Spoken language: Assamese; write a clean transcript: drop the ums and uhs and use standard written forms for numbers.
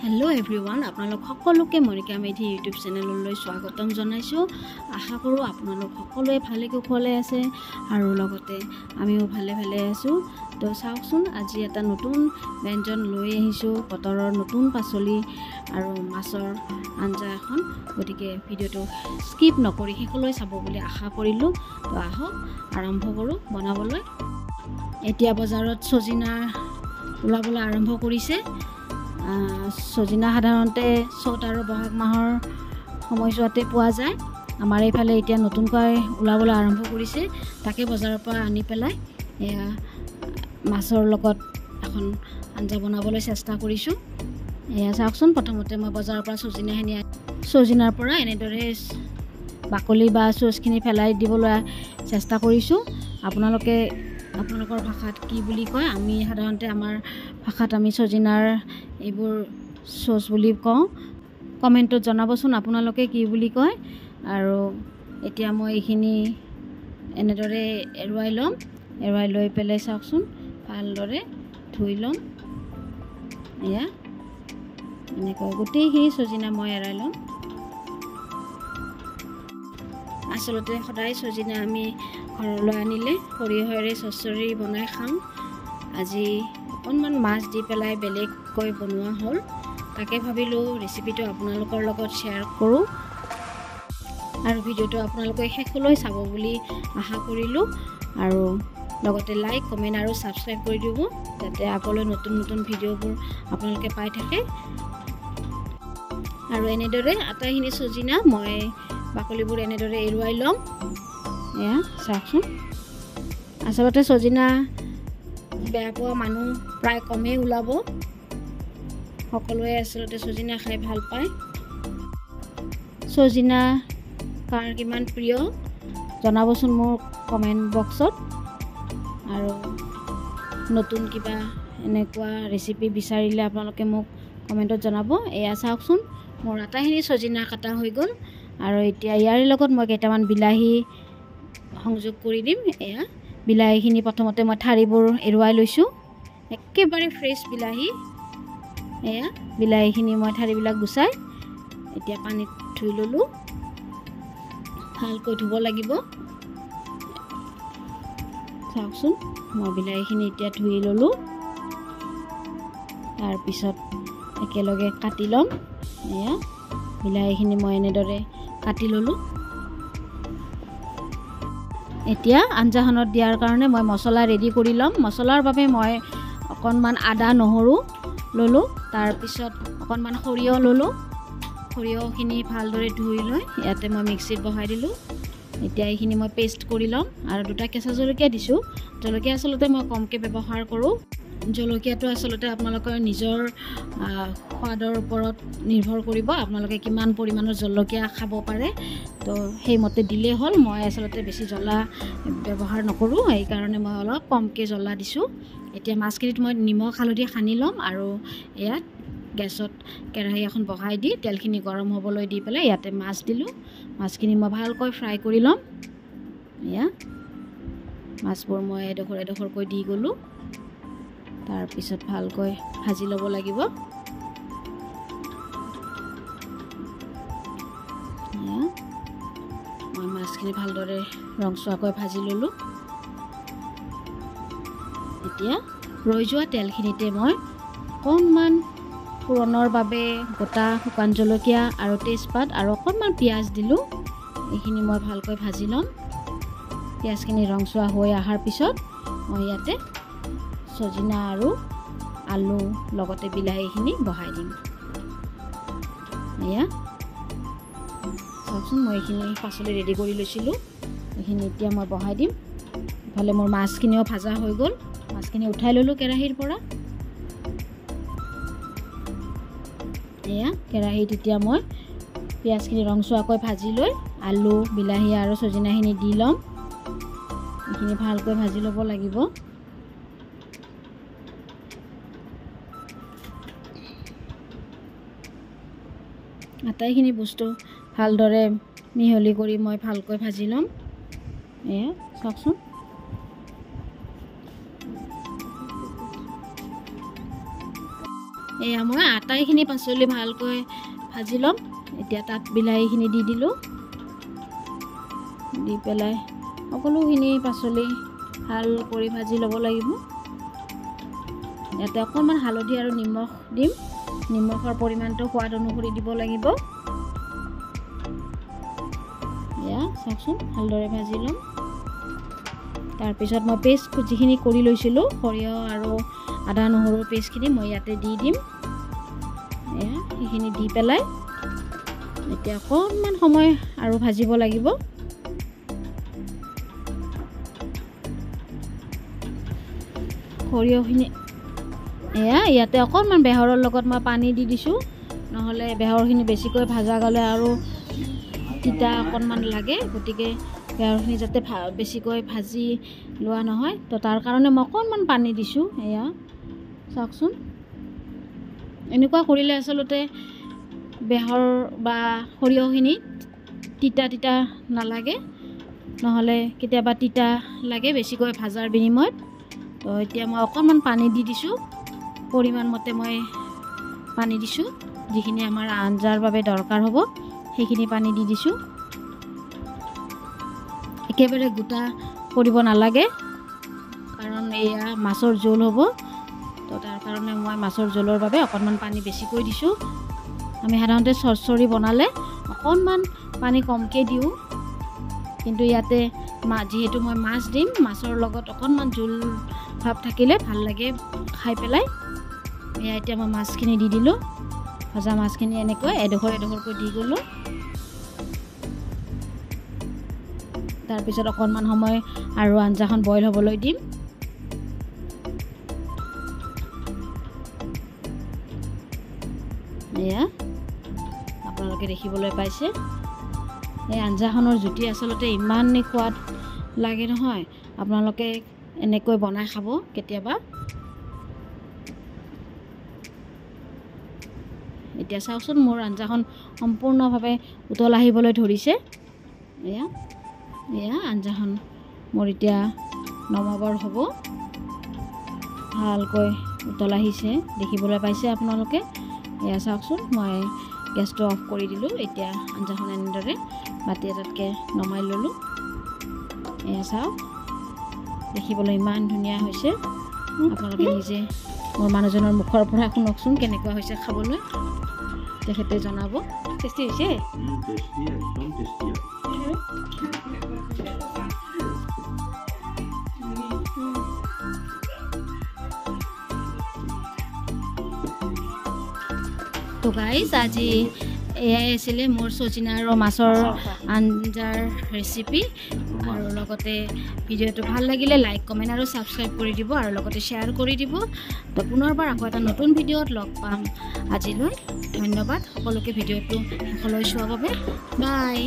हेलो एवरीवन आपनालोक सकलोके मनिका मेधि यूट्यूब चेनेलলৈ स्वागतम জনাইছো। आशा करूँ आपनालोक सकलोৱে ভালে কুশলে আছে আৰু লগতে আমিও ভালে ভালে আছো। তো চাওকচোন আজি এটা নতুন ব্যঞ্জন লৈ আহিছো, বতৰৰ নতুন পাচলি আৰু মাছৰ আঞ্জা এখন। গতিকে ভিডিওটো স্কিপ নকৰি শেষলৈ চাব বুলি আশা কৰিলো। তো আহক আৰম্ভ কৰো বনাবলৈ। এতিয়া বজাৰত সজিনা ওলাবলৈ আৰম্ভ কৰিছে। সজিনা সাধাৰণতে চ'ত আৰু বহাগ মাহৰ সময়ছোৱাতে পোৱা যায়। আমাৰ এইফালে এতিয়া নতুনকৈ ওলাবলৈ আৰম্ভ কৰিছে, তাকে বজাৰৰ পৰা আনি পেলাই এয়া মাছৰ লগত এখন আঞ্জা বনাবলৈ চেষ্টা কৰিছোঁ। এয়া চাওকচোন, প্ৰথমতে মই বজাৰৰ পৰা সজিনাৰ পৰা এনেদৰে বাকলি বা চুচখিনি পেলাই দিবলৈ চেষ্টা কৰিছোঁ। আপোনালোকৰ ভাষাত কি বুলি কয়? আমি সাধাৰণতে আমাৰ ভাষাত আমি সজিনাৰ এইবোৰ চচ বুলি কওঁ। কমেণ্টত জনাবচোন আপোনালোকে কি বুলি কয়। আৰু এতিয়া মই এইখিনি এনেদৰে এৰুৱাই ল'ম। এৰুৱাই লৈ পেলাই চাওকচোন ভালদৰে ধুই ল'ম। এয়া এনেকৈ গোটেইখিনি সজিনা মই এৰাই ল'ম। আচলতে সদায় সজিনা আমি ঘৰলৈ আনিলে সৰিয়হেৰে চচ্চৰি বনাই খাওঁ। আজি অকণমান মাছ দি পেলাই বেলেগকৈ বনোৱা হ'ল, তাকে ভাবিলোঁ ৰেচিপিটো আপোনালোকৰ লগত শ্বেয়াৰ কৰোঁ আৰু ভিডিঅ'টো আপোনালোকে শেষলৈ চাব বুলি আশা কৰিলোঁ। আৰু লগতে লাইক কমেণ্ট আৰু ছাবস্ক্ৰাইব কৰি দিব, যাতে আগলৈ নতুন নতুন ভিডিঅ'বোৰ আপোনালোকে পাই থাকে। আৰু এনেদৰে আটাইখিনি সজিনা মই বাকলিবোৰ এনেদৰে এৰুৱাই ল'ম। এয়া চাওকচোন, আচলতে সজিনা বেয়া পোৱা মানুহ প্ৰায় কমেই ওলাব। সকলোৱে আচলতে সজিনা খাই ভাল পায়। সজিনা কাৰ কিমান প্ৰিয় জনাবচোন মোৰ কমেণ্ট বক্সত। আৰু নতুন কিবা এনেকুৱা ৰেচিপি বিচাৰিলে আপোনালোকে মোক কমেণ্টত জনাব। এয়া চাওকচোন, মোৰ আটাইখিনি সজিনা কাটা হৈ গ'ল। আৰু এতিয়া ইয়াৰ লগত মই কেইটামান বিলাহী সংযোগ কৰি দিম। এয়া বিলাহীখিনি প্ৰথমতে মই ঠাৰিবোৰ এৰুৱাই লৈছোঁ, একেবাৰে ফ্ৰেছ বিলাহী। এয়া বিলাহীখিনি মই ঠাৰিবিলাক গুচাই এতিয়া পানীত ধুই ল'লোঁ। ভালকৈ ধুব লাগিব। চাওকচোন, মই বিলাহীখিনি এতিয়া ধুই ল'লোঁ। তাৰপিছত একেলগে কাটি ল'ম। এয়া বিলাহীখিনি মই এনেদৰে কাটি ল'লোঁ। এতিয়া আঞ্জাখনত দিয়াৰ কাৰণে মই মছলা ৰেডি কৰি ল'ম। মছলাৰ বাবে মই অকণমান আদা নহৰু ল'লোঁ, তাৰপিছত অকণমান সৰিয়হ ল'লোঁ। সৰিয়হখিনি ভালদৰে ধুই লৈ ইয়াতে মই মিক্সিত বহাই দিলোঁ। এতিয়া এইখিনি মই পেষ্ট কৰি ল'ম আৰু দুটা কেঁচা জলকীয়া দিছোঁ। জলকীয়া আচলতে মই কমকৈ ব্যৱহাৰ কৰোঁ। জলকীয়াটো আচলতে আপোনালোকৰ নিজৰ সোৱাদৰ ওপৰত নিৰ্ভৰ কৰিব, আপোনালোকে কিমান পৰিমাণৰ জলকীয়া খাব পাৰে। তো সেইমতে দিলেই হ'ল। মই আচলতে বেছি জ্বলা ব্যৱহাৰ নকৰোঁ, সেইকাৰণে মই অলপ কমকৈ জ্বলা দিছোঁ। এতিয়া মাছখিনিত মই নিমখ হালধি সানি ল'ম আৰু ইয়াত গেছত কেৰাহী এখন বহাই দি তেলখিনি গৰম হ'বলৈ দি পেলাই ইয়াতে মাছ দিলোঁ। মাছখিনি মই ভালকৈ ফ্ৰাই কৰি ল'ম। এয়া মাছবোৰ মই এডোখৰ এডোখৰকৈ দি গ'লোঁ। তাৰপিছত ভালকৈ ভাজি ল'ব লাগিব। মই মাছখিনি ভালদৰে ৰংচোৱাকৈ ভাজি ল'লোঁ। এতিয়া ৰৈ যোৱা তেলখিনিতে মই অকণমান ফোৰণৰ বাবে গোটা শুকান জলকীয়া আৰু তেজপাত আৰু অকণমান পিঁয়াজ দিলোঁ। এইখিনি মই ভালকৈ ভাজি ল'ম। পিঁয়াজখিনি ৰংচোৱা হৈ অহাৰ পিছত মই ইয়াতে সজিনা আৰু আলু লগতে বিলাহীখিনি বহাই দিম। এয়া চাওকচোন, মই এইখিনি পাচলি ৰেডি কৰি লৈছিলোঁ, এইখিনি এতিয়া মই বহাই দিম। ইফালে মোৰ মাছখিনিও ভাজা হৈ গ'ল। মাছখিনি উঠাই ল'লোঁ কেৰাহীৰ পৰা। এয়া কেৰাহীত এতিয়া মই পিঁয়াজখিনি ৰংচোৱাকৈ ভাজি লৈ আলু বিলাহী আৰু সজিনাখিনি দি ল'ম। এইখিনি ভালকৈ ভাজি ল'ব লাগিব। আটাইখিনি বস্তু ভালদৰে মিহলি কৰি মই ভালকৈ ভাজি ল'ম। এয়া চাওকচোন, এয়া মই আটাইখিনি পাচলি ভালকৈ ভাজি ল'ম। এতিয়া তাত বিলাহীখিনি দি দিলোঁ, দি পেলাই সকলোখিনি পাচলি ভাল কৰি ভাজি ল'ব লাগিব। ইয়াতে অকণমান হালধি আৰু নিমখ দিম, নিমখৰ পৰিমাণটো সোৱাদ অনুসৰি দিব লাগিব। এয়া চাওকচোন ভালদৰে ভাজি ল'ম। তাৰপিছত মই পেষ্ট যিখিনি কৰি লৈছিলোঁ সৰিয়হ আৰু আদা নহৰুৰ পেষ্টখিনি মই ইয়াতে দি দিম। এয়া সেইখিনি দি পেলাই এতিয়া অকণমান সময় আৰু ভাজিব লাগিব। সৰিয়হখিনি এয়া ইয়াতে অকণমান বেহৰৰ লগত মই পানী দি দিছোঁ, নহ'লে বেহৰখিনি বেছিকৈ ভাজা গ'লে আৰু তিতা অকণমান লাগে, গতিকে বেহৰখিনি যাতে বেছিকৈ ভাজি লোৱা নহয়, তো তাৰ কাৰণে মই অকণমান পানী দিছোঁ। এয়া চাওকচোন, এনেকুৱা কৰিলে আচলতে বেহৰ বা সৰিয়হখিনি তিতা তিতা নালাগে, নহ'লে কেতিয়াবা তিতা লাগে বেছিকৈ ভাজাৰ বিনিময়ত। তো এতিয়া মই অকণমান পানী দি দিছোঁ, পৰিমাণ মতে মই পানী দিছোঁ, যিখিনি আমাৰ আঞ্জাৰ বাবে দৰকাৰ হ'ব সেইখিনি পানী দি দিছোঁ। একেবাৰে গোটা কৰিব নালাগে, কাৰণ এয়া মাছৰ জোল হ'ব, তো তাৰ কাৰণে মই মাছৰ জোলৰ বাবে অকণমান পানী বেছিকৈ দিছোঁ। আমি সাধাৰণতে চৰচৰি বনালে অকণমান পানী কমকৈ দিওঁ, কিন্তু ইয়াতে যিহেতু মই মাছ দিম, মাছৰ লগত অকণমান জোল ভাৱ থাকিলে ভাল লাগে খাই পেলাই। এয়া এতিয়া মই মাছখিনি দি দিলোঁ, ভজা মাছখিনি এনেকৈ এডোখৰ এডোখৰকৈ দি গ'লোঁ। তাৰপিছত অকণমান সময় আৰু আঞ্জাখন বইল হ'বলৈ দিম। এয়া আপোনালোকে দেখিবলৈ পাইছে, এই আঞ্জাখনৰ জুতি আচলতে ইমানেই সোৱাদ লাগে নহয়, আপোনালোকে এনেকৈ বনাই খাব কেতিয়াবা। এতিয়া চাওকচোন মোৰ আঞ্জাখন সম্পূৰ্ণভাৱে উতল আহিবলৈ ধৰিছে। এয়া এয়া আঞ্জাখন মোৰ এতিয়া নমাবৰ হ'ব, ভালকৈ উতল আহিছে দেখিবলৈ পাইছে আপোনালোকে। এয়া চাওকচোন, মই গেছটো অফ কৰি দিলোঁ। এতিয়া আঞ্জাখন এনেদৰে বাতি এটাতকৈ নমাই ল'লোঁ। এয়া চাওক, দেখিবলৈ ইমান ধুনীয়া হৈছে। আপোনালোকে নিজে মোৰ মানুহজনৰ মুখৰ পৰা শুনকচোন কেনেকুৱা হৈছে খাবলৈ, তেখেতে জনাব। টেষ্টি হৈছে? তো গাইজ, আজি এয়াই আছিলে মোৰ চজিনা আৰু মাছৰ আঞ্জাৰ ৰেচিপি। আৰু লগতে ভিডিঅ'টো ভাল লাগিলে লাইক কমেণ্ট আৰু ছাবস্ক্ৰাইব কৰি দিব, আৰু লগতে শ্বেয়াৰ কৰি দিব। তো পুনৰবাৰ আকৌ এটা নতুন ভিডিঅ'ত লগ পাম। আজিলৈ ধন্যবাদ সকলোকে ভিডিঅ'টো শেষলৈ চোৱাৰ বাবে। বাই।